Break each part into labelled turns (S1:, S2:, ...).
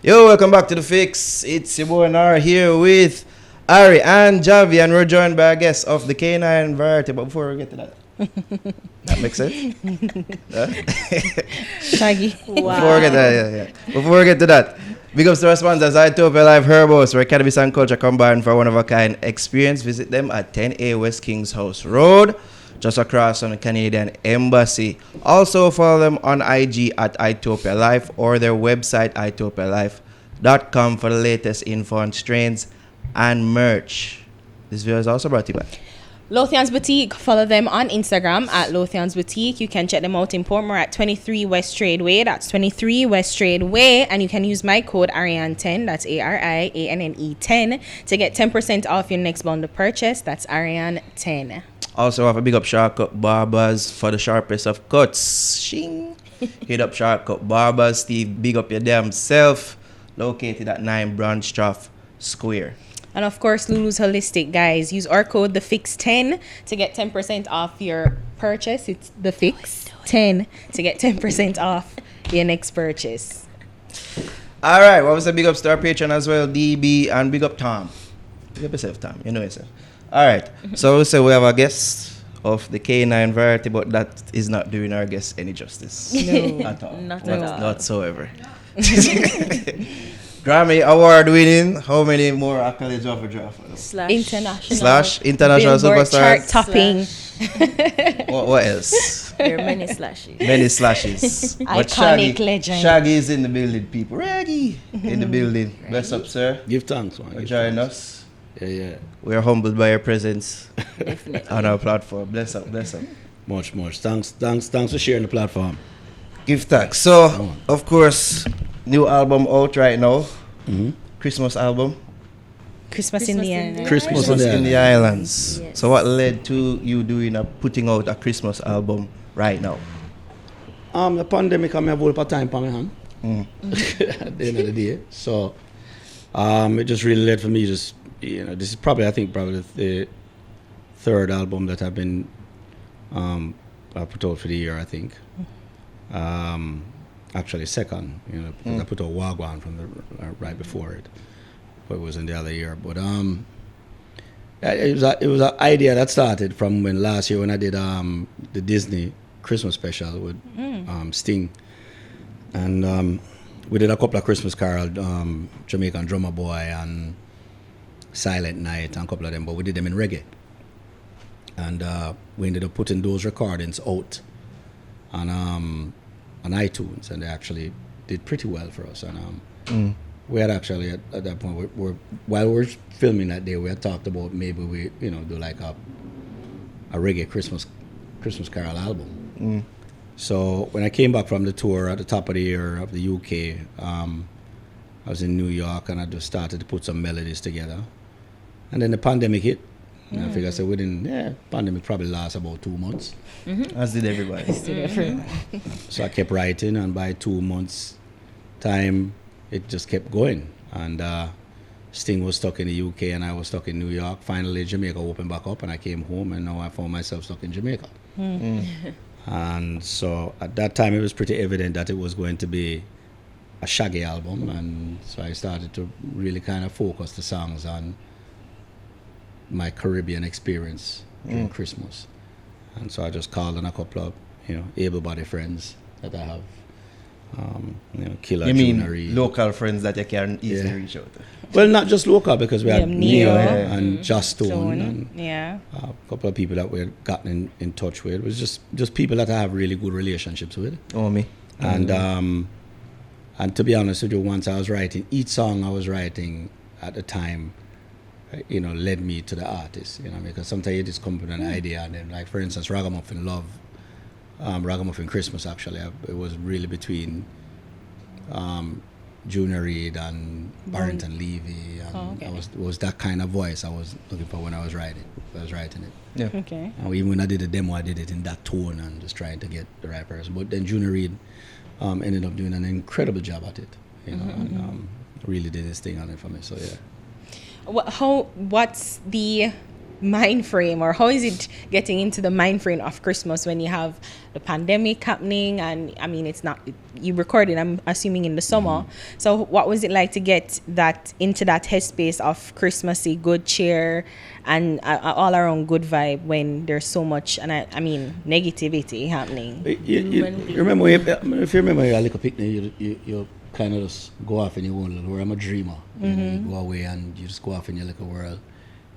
S1: Yo, welcome back to The Fix. It's your boy Nara here with Ari and Javi, and we're joined by a guest of the Canine variety. But before we get to that, that makes sense?
S2: Shaggy.
S3: Wow.
S1: Before we get to that, big ups to our sponsors, Itopia Life Herbos, where cannabis and culture combine for one-of-a-kind experience. Visit them at 10A West Kings House Road, just across from the Canadian Embassy. Also follow them on IG at Itopia Life or their website itopialife.com for the latest info on strains and merch. This video is also brought to you by
S2: Lothian's Boutique. Follow them on Instagram at Lothian's Boutique. You can check them out in Portmore at 23 West Tradeway. That's 23 West Tradeway. And you can use my code Ariane10, that's ARIANNE 10, to get 10% off your next bundle purchase. That's Ariane10.
S1: Also have a big up Shark Barbers for the sharpest of cuts. Shing. Hit up Shark Barbers. Steve, big up your damn self. Located at 9 Branchtrough Square.
S2: And of course, Lulu's Holistic, guys. Use our code TheFix10 to get 10% off your purchase. It's TheFix10 to get 10% off your next purchase.
S1: All right, what was the big ups to our patron as well, DB, and big up Tom. Big up yourself, Tom. You know yourself. All right, so we have a guest of the K9 variety, but that is not doing our guest any justice.
S2: No,
S1: at all.
S2: not at all.
S1: Whatsoever. Grammy award winning. How many more accolades of a draft?
S2: International
S1: International
S2: Billboard
S1: superstars.
S2: chart topping.
S1: What else?
S3: There are many slashes.
S1: Many slashes. But
S2: Iconic legend.
S1: Shaggy is in the building, people. Reggie in the building. Bless up, sir.
S4: Give thanks, man.
S1: For joining us.
S4: Yeah.
S1: We are humbled by your presence
S3: Definitely.
S1: on our platform. Bless up, bless up.
S4: Much. Thanks for sharing the platform.
S1: Give thanks. So, of course, new album out right now.
S4: Mm-hmm.
S1: Christmas album.
S2: Christmas in the end.
S4: Christmas
S1: in the Islands.
S3: Yes.
S1: So what led to you putting out a Christmas album right now?
S4: The pandemic I have a whole time for my hand. At the end of the day. So it just really led for me this is probably the third album that I've been I put out for the year, I think. Actually second, because I put out Wagwan from the right before it. But it was in the other year. But it was an idea that started from when last year when I did the Disney Christmas special with Sting, and we did a couple of Christmas carols, Jamaican Drummer Boy and Silent Night and a couple of them, but we did them in reggae, and we ended up putting those recordings out on iTunes, and they actually did pretty well for us. And we had actually at that point, while we were filming that day, we had talked about maybe we do like a reggae Christmas carol album. So when I came back from the tour at the top of the year of the UK, I was in New York, and I just started to put some melodies together, and then the pandemic hit. And I figured, I said, pandemic probably lasts about 2 months.
S1: As did everybody.
S4: So I kept writing, and by 2 months' time, it just kept going. And Sting was stuck in the UK, and I was stuck in New York. Finally, Jamaica opened back up, and I came home, and now I found myself stuck in Jamaica. And so at that time, it was pretty evident that it was going to be a Shaggy album, and so I started to really kind of focus the songs on my Caribbean experience during Christmas. And so I just called on a couple of able-bodied friends that I have, Killer.
S1: You mean
S4: Junior,
S1: local friends that you can easily reach out to?
S4: well, not just local, because we had
S2: Neo.
S4: Neo and Just Stone and
S2: Yeah.
S4: a couple of people that we had gotten in touch with. It was just people that I have really good relationships with.
S1: Oh, me.
S4: And to be honest with you, once I was writing, each song I was writing at the time, led me to the artist, because sometimes you just come with an idea, and then, like, for instance, Ragamuffin Love, Ragamuffin Christmas, actually, it was really between Junior Reid and Barrington Levy, and it was that kind of voice I was looking for when I was writing it.
S1: Yeah.
S2: Okay.
S4: And even when I did the demo, I did it in that tone and just trying to get the right person. But then Junior Reid ended up doing an incredible job at it, and really did his thing on it for me. So yeah.
S2: What's the mind frame, or how is it getting into the mind frame of Christmas when you have the pandemic happening? And I mean, it's not, you recorded, I'm assuming, in the summer. So what was it like to get that into that headspace of Christmassy good cheer and all around good vibe when there's so much, and I mean, negativity happening?
S4: You remember, if you remember your little picnic, you kind of just go off in your own little world. I'm a dreamer. You know, you go away and you just go off in your little world.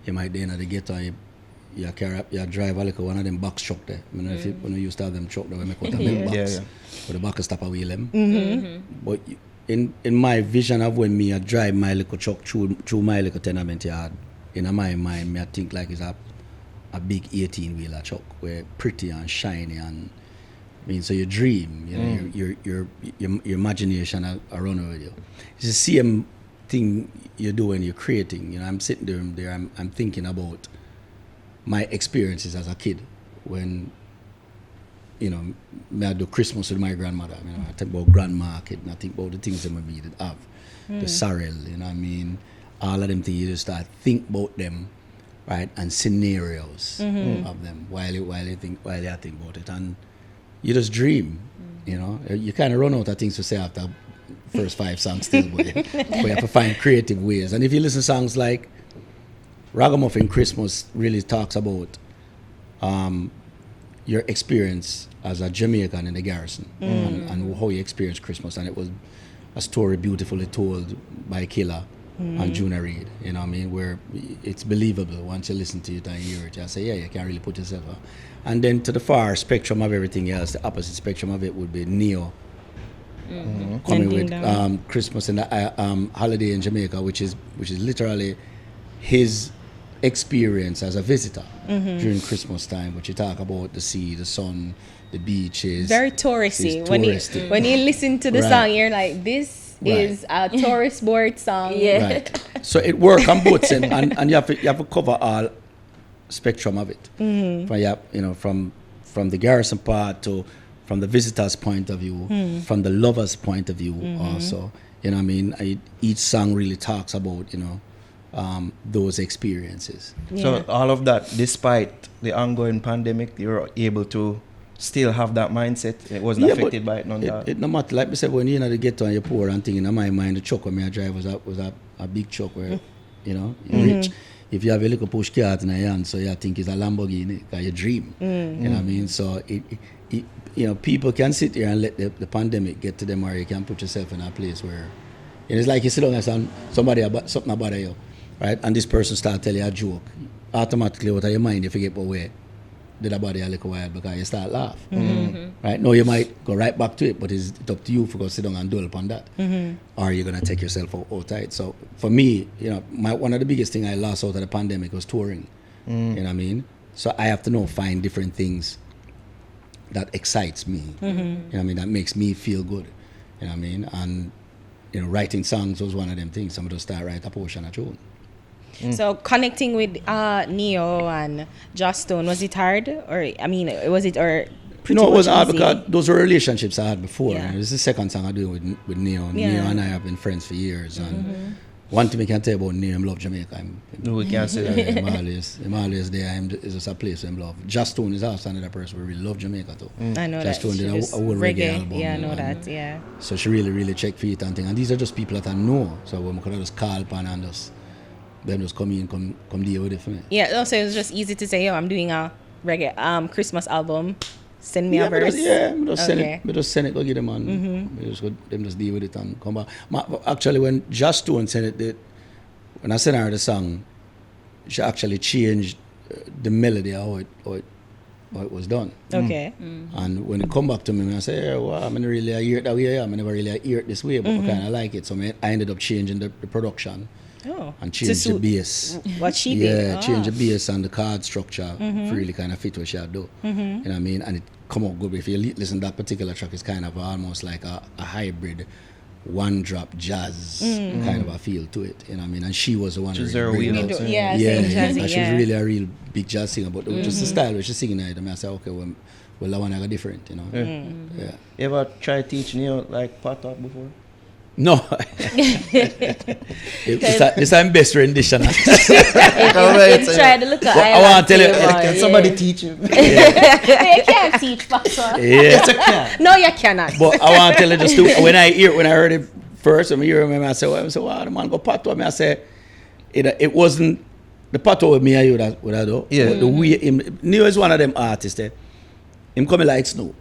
S4: You might be in the ghetto, you carry up, you drive a little one of them box truck there. I mean, if you, when you used to have them truck, they will make out a milk box. With the back of stop a wheel them. But in my vision of when me I drive my little truck through my little tenement yard, in my mind, me I think like it's a big 18-wheeler truck, where pretty and shiny, and I mean, so you dream, you know, your imagination are running with you. It's the same thing you do when you're creating. You know, I'm sitting there, I'm thinking about my experiences as a kid when, you know, I do Christmas with my grandmother. You know, I think about grand market, and I think about the things that we did have, the sorrel, you know what I mean, all of them things. You just start think about them, right, and scenarios of them while you think about it, and you just dream. You know, you kind of run out of things to say after first 5 songs still, but you have to find creative ways. And if you listen to songs like Ragamuffin Christmas, really talks about your experience as a Jamaican in the garrison, and how you experienced Christmas. And it was a story beautifully told by Killer and Juna Reid, you know what I mean, where it's believable once you listen to it and hear it. You say, yeah, you can really put yourself out. And then to the far spectrum of everything else, the opposite spectrum of it would be Neo coming with Christmas and the holiday in Jamaica, which is literally his experience as a visitor during Christmas time, which you talk about the sea, the sun, the beaches.
S2: Very touristy. When you listen to the song, you're like, this is a tourist board song.
S4: Right. So it works on both ends, and you have to cover all spectrum of it. From the garrison part to from the visitor's point of view, from the lover's point of view also. You know what I mean? Each song really talks about, you know, those experiences.
S1: Yeah. So all of that, despite the ongoing pandemic, you're able to still have that mindset. It wasn't affected by it, none of that.
S4: It no matter, like I said, when you're in the ghetto and you're poor and thinking, in my mind, the truck when I drive was a big truck where, you know, you're rich. If you have a little push cart in your hand, so you think it's a Lamborghini, because you dream. You know what I mean? So you know, people can sit here and let the pandemic get to them, or you can put yourself in a place where, and it's like you sit down and something about you, right? And this person start telling you a joke. Automatically, out of your mind, you forget about where did about it a little while, because you start laugh. Right? Now you might go right back to it, but it's up to you to go sit down and dwell upon that. Or you're gonna take yourself out tight. So for me, you know, one of the biggest things I lost out of the pandemic was touring. You know what I mean? So I have to find different things that excites me. You know what I mean? That makes me feel good. You know what I mean? And you know, writing songs was one of them things. I'm gonna start write a portion of tune.
S2: So connecting with Neo and Joss Stone, was it hard, or I mean, was it or pretty
S4: No, it wasn't hard
S2: easy?
S4: because those were relationships I had before.
S2: Yeah.
S4: This is the second song I do with Neo.
S2: Yeah.
S4: Neo and I have been friends for years. And one thing I can tell about Neo, I love Jamaica.
S1: No, we can't say that.
S4: I'm always there. It's just a place I love. Joss Stone is also another person who really love Jamaica too.
S2: I know
S4: Joss
S2: that.
S4: Stone did a whole reggae album.
S2: Yeah, I know that. Yeah.
S4: So she really checked for it and things. And these are just people that I know. So when I could just call upon and just come in, come deal with it for me.
S2: Yeah, also it was just easy to say, I'm doing a reggae Christmas album. Send me a verse.
S4: I just send it, go get them on. Them just deal with it and come back. Actually, when Joss Stone sent it, when I sent her the song, she actually changed the melody how it was done.
S2: Okay.
S4: And when it come back to me, I say, yeah, well, I mean, really I hear it that way. I never really hear it this way, but I kind of like it. So I ended up changing the production.
S2: Oh.
S4: And change the bass.
S2: What she did.
S4: Yeah, change the bass and the chord structure to really kind of fit what she had do. You know what I mean? And it come out good. If you listen to that particular track, it's kind of almost like a hybrid one-drop jazz kind of a feel to it. You know what I mean? And she was the one who really bring it out.
S2: Yeah,
S4: jazzy, she was really a real big jazz singer. But just the style where she's singing it, I say, okay, well, that one I got different, you know?
S1: You ever try teaching you like pot up before?
S4: No. It's a best rendition.
S2: If try to look at
S4: I want to tell you,
S1: Can somebody teach him?
S2: You can't teach, Pastor.
S4: Yeah.
S2: No, you cannot.
S4: But I want to tell you just when I heard it first, I hear him, I say, wow, the man go patois. I say, it wasn't the patois with me. I would have done.
S1: Yeah.
S4: But the way Neo is one of them artists that him coming like Snoop.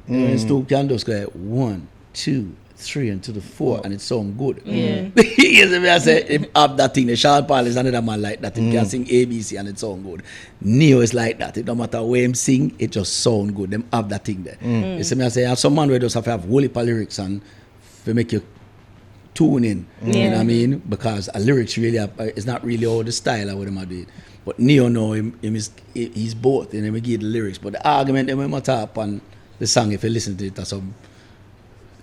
S4: And Snoop can just go 1, 2, 3 and to the 4, and it sound good.
S2: Yeah.
S4: You see me? I say, if have that thing, the Sean Paul is another man like that. He can sing ABC and it sound good. Neo is like that. It no matter where him sing, it just sound good. Them have that thing there. You see me? I say, have some man where just have to have whole heap of lyrics and to make you tune in. You know what I mean? Because a lyrics really it's not really all the style of what him do it. But Neo know he's both, and he give the lyrics. But the argument they might talk on the song, if you listen to it, that's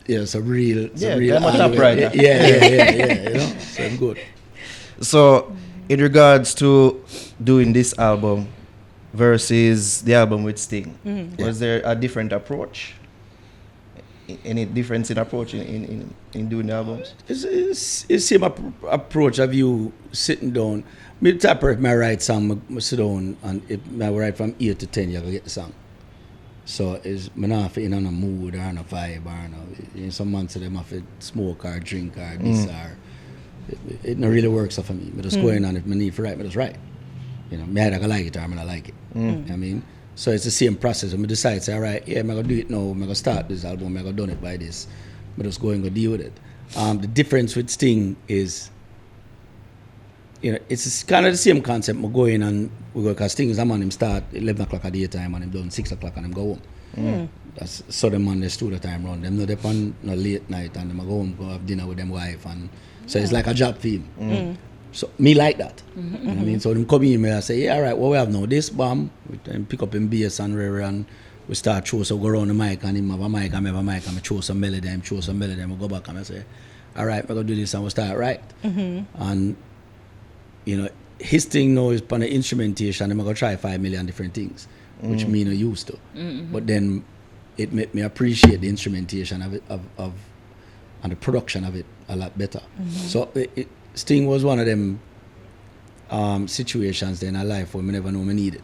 S4: it's a real
S1: top right.
S4: Yeah, you know, so I'm good.
S1: So, in regards to doing this album versus the album with Sting, was there a different approach? Any difference in approach in doing the albums?
S4: It's same approach of you sitting down. Me the type of my write song, I sit down and if I write from 8 to 10, you go get the song. So it's me not in on a mood or on a vibe or in some months of them have to smoke or drink or this or it not really works for me. I just go in and if I need to write, I just write. You know, me either like it or I not like it. You know what I mean? So it's the same process. When I decide, say, all right, I'm going to do it now. I'm going to start this album. I'm going to do it by this. I'm just going to deal with it. The difference with Sting is, you know, it's kind of the same concept. I go in and we go, because Sting is a man, him start 11 o'clock at the daytime and him done 6 o'clock and him go home. That's so the man they stood the time around. Them no depend no late night and them go home, go have dinner with them wife. And so it's like a job for him. So me like that. You know what I mean? So them come in and I say, yeah, all right, what we have now? This bomb, we pick up him bass and we start throw, so go around the mic and him have a mic and me have a mic and we throw some melody, him throw some melody, and we go back and I say, all right, we're gonna do this and we start right. And you know, his thing now is on the instrumentation, I'm gonna try 5 million different things, which me no used to. But then it made me appreciate the instrumentation of it and the production of it a lot better. So Sting was one of them situations in our life where we never know we needed.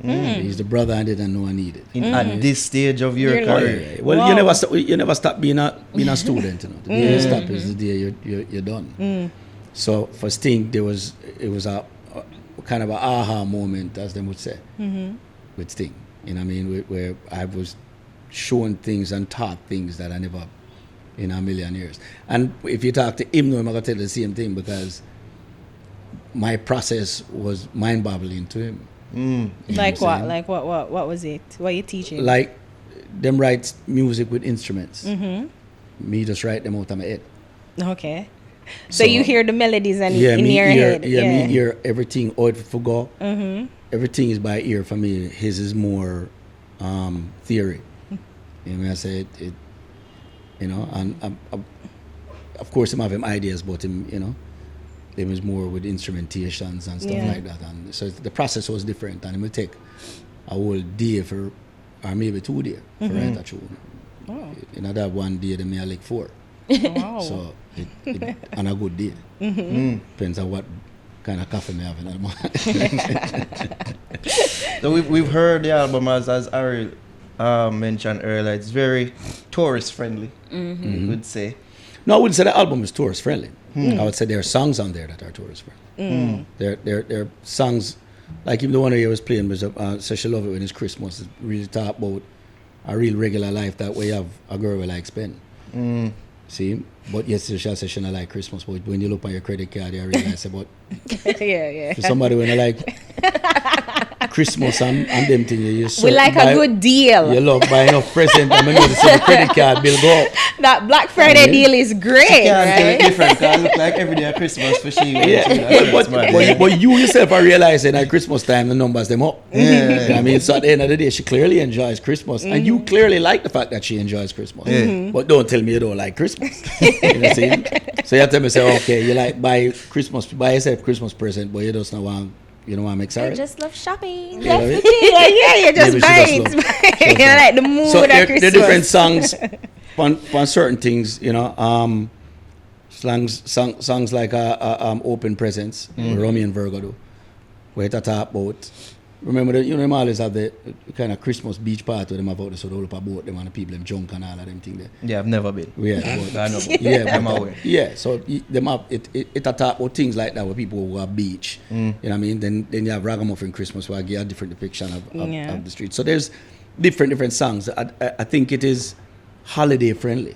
S4: He's the brother I didn't know I needed.
S1: At this stage of your career?
S4: Well, you never stop being a student. You know. The day you stop is the day you're done. So for Sting, it was a kind of an aha moment, as they would say, with Sting. You know what I mean? Where I was shown things and taught things that I never in a million years. And if you talk to him, I'm going to tell you the same thing because my process was mind-boggling to him.
S2: Like what? Like what was it? What are you teaching?
S4: Like them write music with instruments. Me just write them out of my head.
S2: Okay. So you hear the melodies and in your head.
S4: Yeah, me hear everything out for go. Everything is by ear for me. His is more theory. You know what I say? It you know, and of course him have him ideas, but him, you know, him is more with instrumentations and stuff like that. And so the process was different, and it would take a whole day or maybe 2 days for write a tune. You know, that one day they may like 4.
S2: Wow.
S4: So it on a good day. Depends on what kind of coffee me have in that morning.
S1: So we've heard the album as Ari mentioned earlier. It's very tourist friendly. We would say.
S4: No, I wouldn't say the album is tourist friendly. I would say there are songs on there that are tourist friendly. There are songs like even the one I was playing was So She Love It When It's Christmas. It really talk about a real regular life that we have a girl will like spend. See, but yes, she says she not like Christmas. But when you look at your credit card, you realize about
S2: yeah.
S4: for somebody when I like Christmas and them things, you
S2: we like a good deal.
S4: You love buy enough present and when you see the credit card bill go up.
S2: That Black Friday deal is great.
S1: She can't
S2: right?
S1: do it different because it look like every day at Christmas for she.
S4: But you yourself are realizing at Christmas time the numbers them up. You know what I mean? So at the end of the day, she clearly enjoys Christmas, and you clearly like the fact that she enjoys Christmas. But don't tell me you don't like Christmas. You know what I'm saying? So you tell me, say, okay, you like buy yourself Christmas present, but you just don't want. You know what I'm excited?
S3: I just love shopping.
S2: Yeah, you just buy it. You like the mood
S4: so
S2: of Christmas.
S4: there are different songs on certain things, you know. songs like Open Presence, Romeo and Virgo do, where it talk about. Remember, them always have the kind of Christmas beach party where them have out the sort of boat, them and the people, them drunk and all of them thing there.
S1: Yeah, I've never been.
S4: Yeah,
S1: I know.
S4: yeah,
S1: I'm aware.
S4: Yeah, so them have it talk about things like that where people who are beach. You know what I mean? Then you have Ragamuffin Christmas where I get a different depiction of the street. So there's different songs. I think it is holiday friendly.